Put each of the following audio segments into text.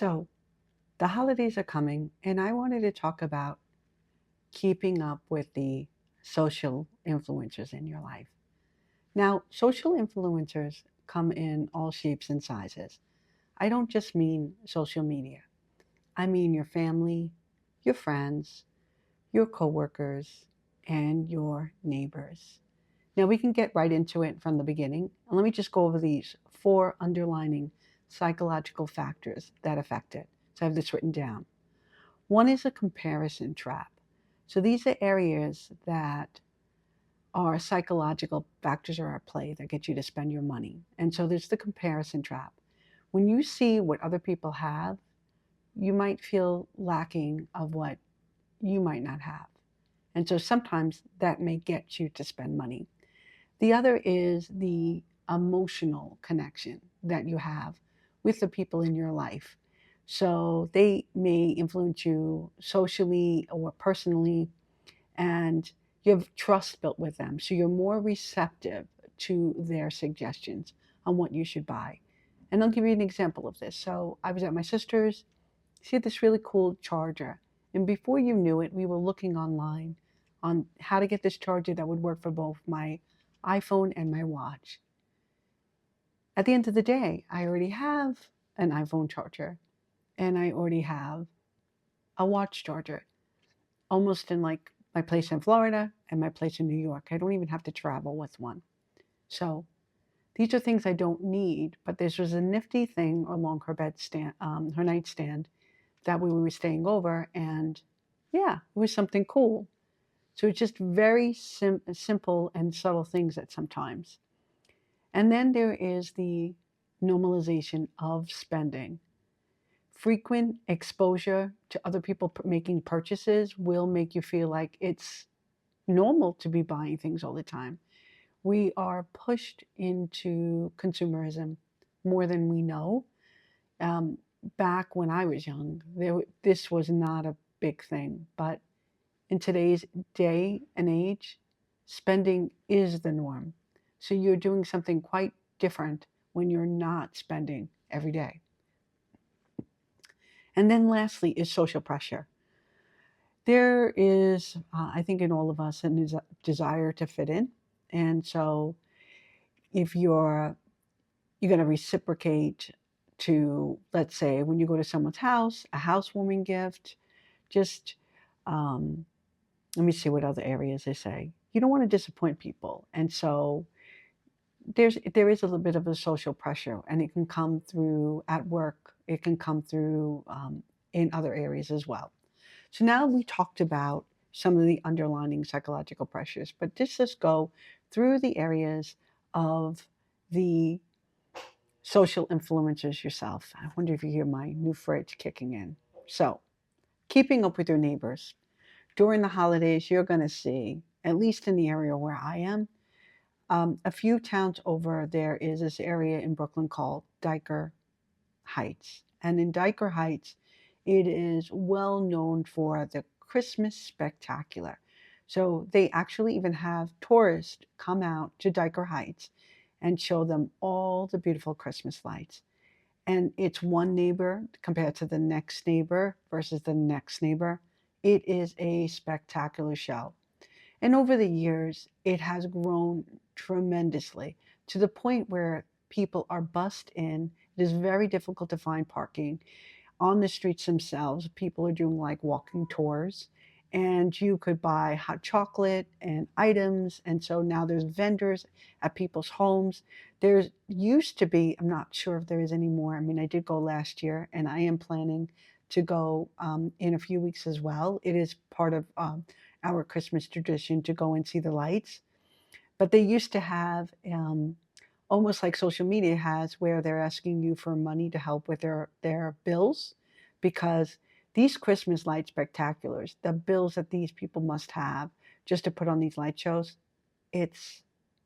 So, the holidays are coming, and I wanted to talk about keeping up with the social influencers in your life. Now, social influencers come in all shapes and sizes. I don't just mean social media, I mean your family, your friends, your coworkers, and your neighbors. Now, we can get right into it from the beginning. And let me just go over these four underlining psychological factors that affect it. So I have this written down. One is a comparison trap. So these are areas that are psychological factors are at play that get you to spend your money. And so there's the comparison trap. When you see what other people have, you might feel lacking of what you might not have. And so sometimes that may get you to spend money. The other is the emotional connection that you have with the people in your life. So they may influence you socially or personally, and you have trust built with them. So you're more receptive to their suggestions on what you should buy. And I'll give you an example of this. So I was at my sister's. She had this really cool charger. And before you knew it, we were looking online on how to get this charger that would work for both my iPhone and my watch. At the end of the day, I already have an iPhone charger and I already have a watch charger, almost in like my place in Florida and my place in New York. I don't even have to travel with one. So these are things I don't need, but this was a nifty thing along her bedstand, her nightstand, that we were staying over, and yeah, it was something cool. So it's just very simple and subtle things at sometimes. And then there is the normalization of spending. Frequent exposure to other people making purchases will make you feel like it's normal to be buying things all the time. We are pushed into consumerism more than we know. Um, Back when I was young, this was not a big thing, but in today's day and age, spending is the norm. So you're doing something quite different when you're not spending every day. And then lastly is social pressure. There is, I think, in all of us, a desire to fit in. And so if you're going to reciprocate to, let's say, when you go to someone's house, a housewarming gift, just um, let me see what other areas they say. You don't want to disappoint people, and so there is a little bit of a social pressure, and it can come through at work. It can come through in other areas as well. So now we talked about some of the underlying psychological pressures, but just go through the areas of the social influencers yourself. I wonder if you hear my new fridge kicking in. So, keeping up with your neighbors. During the holidays, you're going to see, at least in the area where I am, a few towns over, there is this area in Brooklyn called Diker Heights. And in Diker Heights, it is well known for the Christmas spectacular. So they actually even have tourists come out to Diker Heights and show them all the beautiful Christmas lights. And it's one neighbor compared to the next neighbor versus the next neighbor. It is a spectacular show. And over the years, it has grown tremendously to the point where people are bussed in. It is very difficult to find parking on the streets themselves. People are doing like walking tours, and you could buy hot chocolate and items. And so now there's vendors at people's homes. There's used to be, I'm not sure if there is anymore. I mean, I did go last year, and I am planning to go in a few weeks as well. It is part of our Christmas tradition to go and see the lights. But they used to have almost like social media has, where they're asking you for money to help with their bills, because these Christmas light spectaculars, the bills that these people must have just to put on these light shows, it's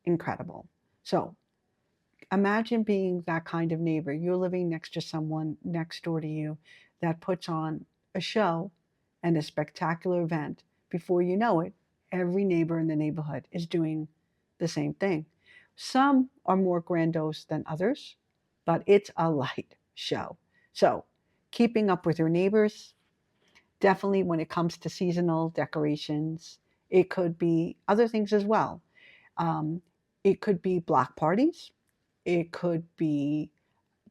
incredible. So imagine being that kind of neighbor. You're living next to someone next door to you that puts on a show and a spectacular event. Before you know it, every neighbor in the neighborhood is doing the same thing. Some are more grandiose than others, but it's a light show. So keeping up with your neighbors, definitely when it comes to seasonal decorations. It could be other things as well. Um, it could be block parties. It could be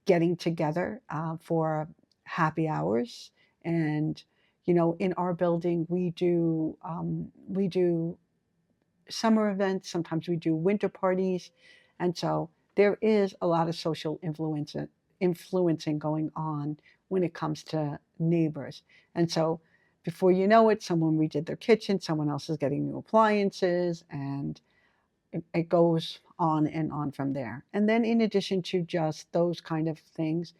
getting together for happy hours. And in our building, we do summer events. Sometimes we do winter parties, and so there is a lot of social influencing going on when it comes to neighbors. And so before you know it, someone redid their kitchen, someone else is getting new appliances, and it goes on and on from there. And then, in addition to just those kind of things,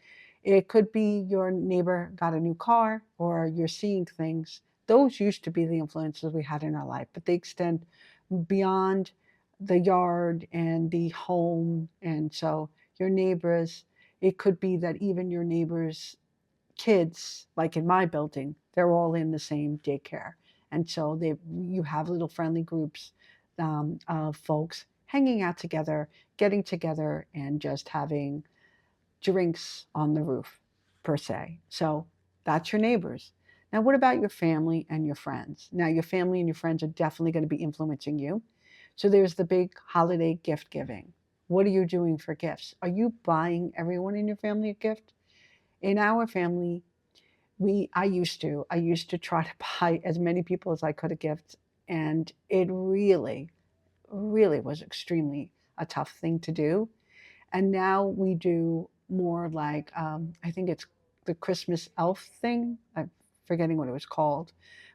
it could be your neighbor got a new car or you're seeing things. Those used to be the influences we had in our life, but they extend beyond the yard and the home. And so, your neighbors, it could be that even your neighbors' kids, like in my building, they're all in the same daycare. And so you have little friendly groups of folks hanging out together, getting together, and just having drinks on the roof, per se. So that's your neighbors. Now, what about your family and your friends? Now, your family and your friends are definitely going to be influencing you. So there's the big holiday gift giving. What are you doing for gifts? Are you buying everyone in your family a gift? In our family, I used to try to buy as many people as I could a gift, and it really, really was extremely a tough thing to do. And now we do more like, I think it's the Christmas elf thing. I'm forgetting what it was called,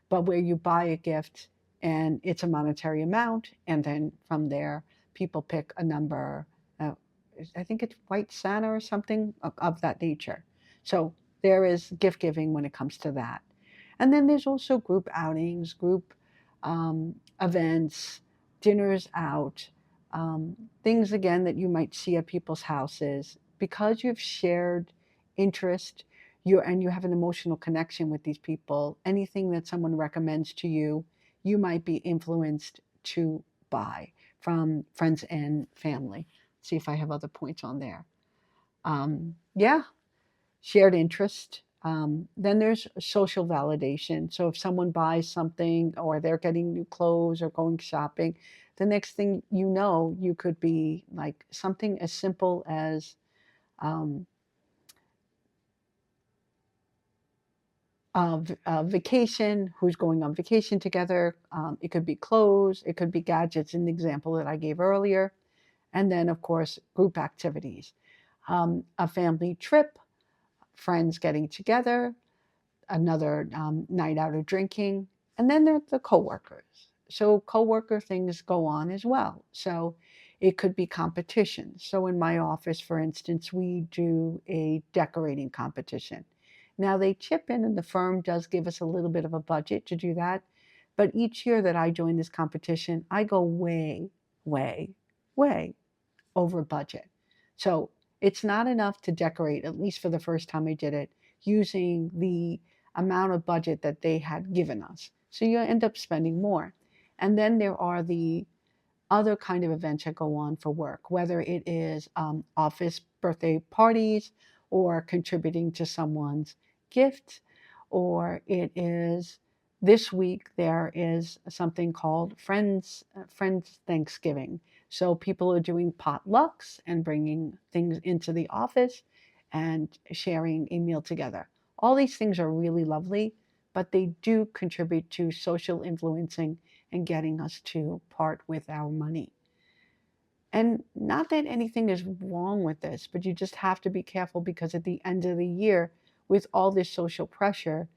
but where you buy a gift and it's a monetary amount, and then from there, people pick a number. Uh, I think it's White Santa or something of that nature. So there is gift giving when it comes to that. And then there's also group outings, group events, dinners out, things again that you might see at people's houses because you've shared interest, you have an emotional connection with these people. Anything that someone recommends to you, you might be influenced to buy from friends and family. See if I have other points on there. Yeah, shared interest. Then there's social validation. So if someone buys something or they're getting new clothes or going shopping, the next thing you know, you could be like something as simple as um, a vacation, who's going on vacation together. It could be clothes, it could be gadgets, in the example that I gave earlier. And then, of course, group activities, a family trip, friends getting together, another night out of drinking, and then there are the coworkers. So coworker things go on as well. So it could be competitions. So in my office, for instance, we do a decorating competition. Now they chip in, and the firm does give us a little bit of a budget to do that. But each year that I join this competition, I go way, way, way over budget. So it's not enough to decorate, at least for the first time I did it, using the amount of budget that they had given us. So you end up spending more. And then there are the other kind of events that go on for work, whether it is office birthday parties or contributing to someone's gift, or it is this week there is something called Friends Thanksgiving. So people are doing potlucks and bringing things into the office and sharing a meal together. All these things are really lovely, but they do contribute to social influencing and getting us to part with our money. And not that anything is wrong with this, but you just have to be careful because at the end of the year, with all this social pressure,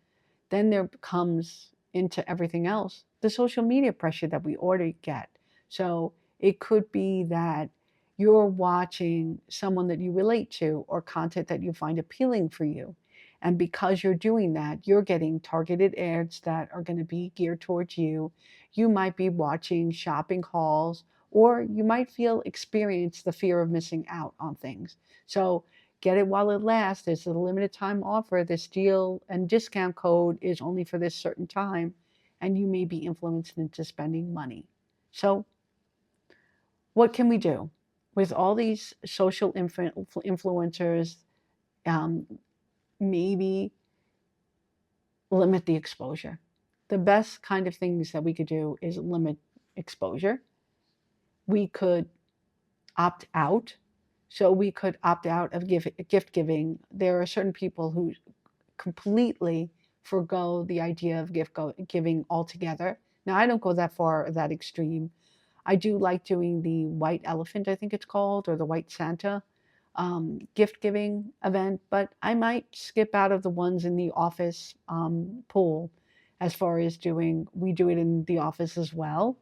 then there comes into everything else the social media pressure that we already get. So it could be that you're watching someone that you relate to or content that you find appealing for you. And because you're doing that, you're getting targeted ads that are going to be geared towards you. You might be watching shopping hauls, or you might experience the fear of missing out on things. So get it while it lasts. There's a limited time offer. This deal and discount code is only for this certain time, and you may be influenced into spending money. So, what can we do with all these social influencers? Um, Maybe limit the exposure. The best kind of things that we could do is limit exposure. We could opt out. So we could opt out of gift giving. There are certain people who completely forgo the idea of giving altogether. Now, I don't go that far or that extreme. I do like doing the white elephant, I think it's called, or the white Santa gift giving event, but I might skip out of the ones in the office pool as far as we do it in the office as well.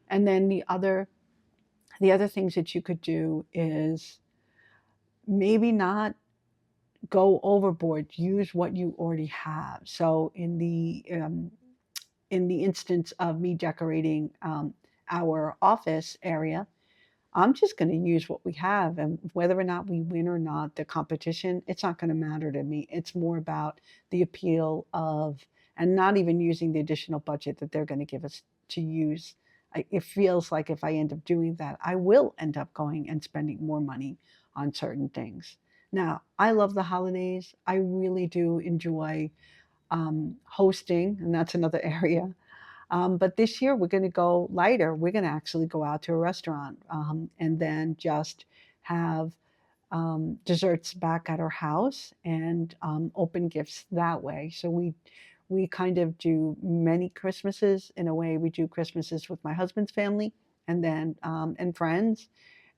And then the other things that you could do is maybe not go overboard. Use what you already have. So in the instance of me decorating our office area, I'm just going to use what we have, and whether or not we win or not the competition, it's not going to matter to me. It's more about the appeal of, and not even using the additional budget that they're going to give us to use. It feels like if I end up doing that, I will end up going and spending more money on certain things. Now, I love the holidays. I really do enjoy hosting, and that's another area. But this year we're going to go lighter. We're going to actually go out to a restaurant and then just have desserts back at our house and open gifts that way. So we kind of do many Christmases in a way. We do Christmases with my husband's family and then and friends,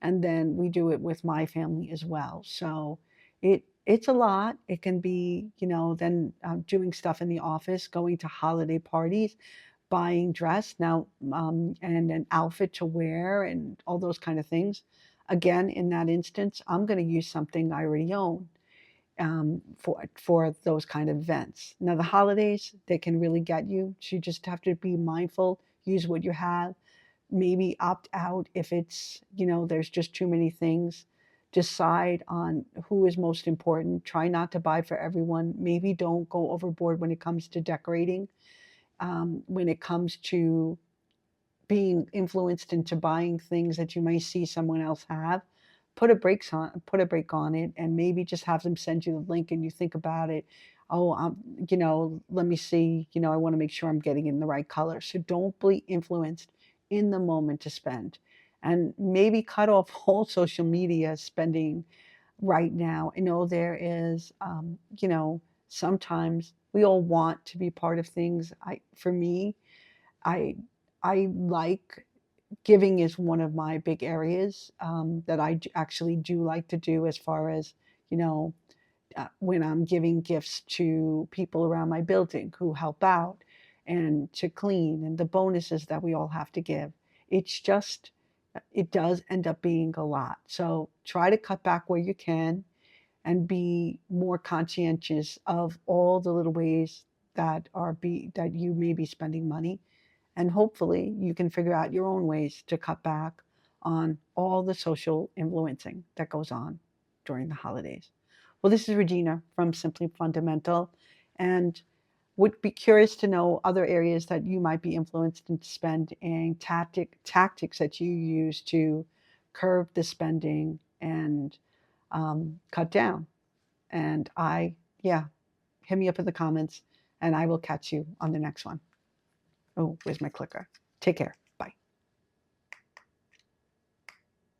and then we do it with my family as well. So it's a lot. It can be, then doing stuff in the office, going to holiday parties, buying dress now, and an outfit to wear and all those kind of things. Again, in that instance, I'm going to use something I already own for those kind of events. Now, the holidays, they can really get you. So you just have to be mindful, use what you have, maybe opt out if it's, there's just too many things. Decide on who is most important. Try not to buy for everyone. Maybe don't go overboard when it comes to decorating. When it comes to being influenced into buying things that you may see someone else have, put a break on it, and maybe just have them send you the link, and you think about it. Oh, let me see. I want to make sure I'm getting in the right color. So don't be influenced in the moment to spend, and maybe cut off whole social media spending right now. I know there is, sometimes we all want to be part of things. For me, I, I like giving is one of my big areas that actually do like to do as far as, you know, when I'm giving gifts to people around my building who help out and to clean and the bonuses that we all have to give. It's just, it does end up being a lot. So try to cut back where you can and be more conscientious of all the little ways that you may be spending money, and hopefully you can figure out your own ways to cut back on all the social influencing that goes on during the holidays. Well, this is Regina from Simply Fundamental, and would be curious to know other areas that you might be influenced into spending, tactics that you use to curb the spending and cut down. And yeah, hit me up in the comments, and I will catch you on the next one. Oh, where's my clicker? Take care.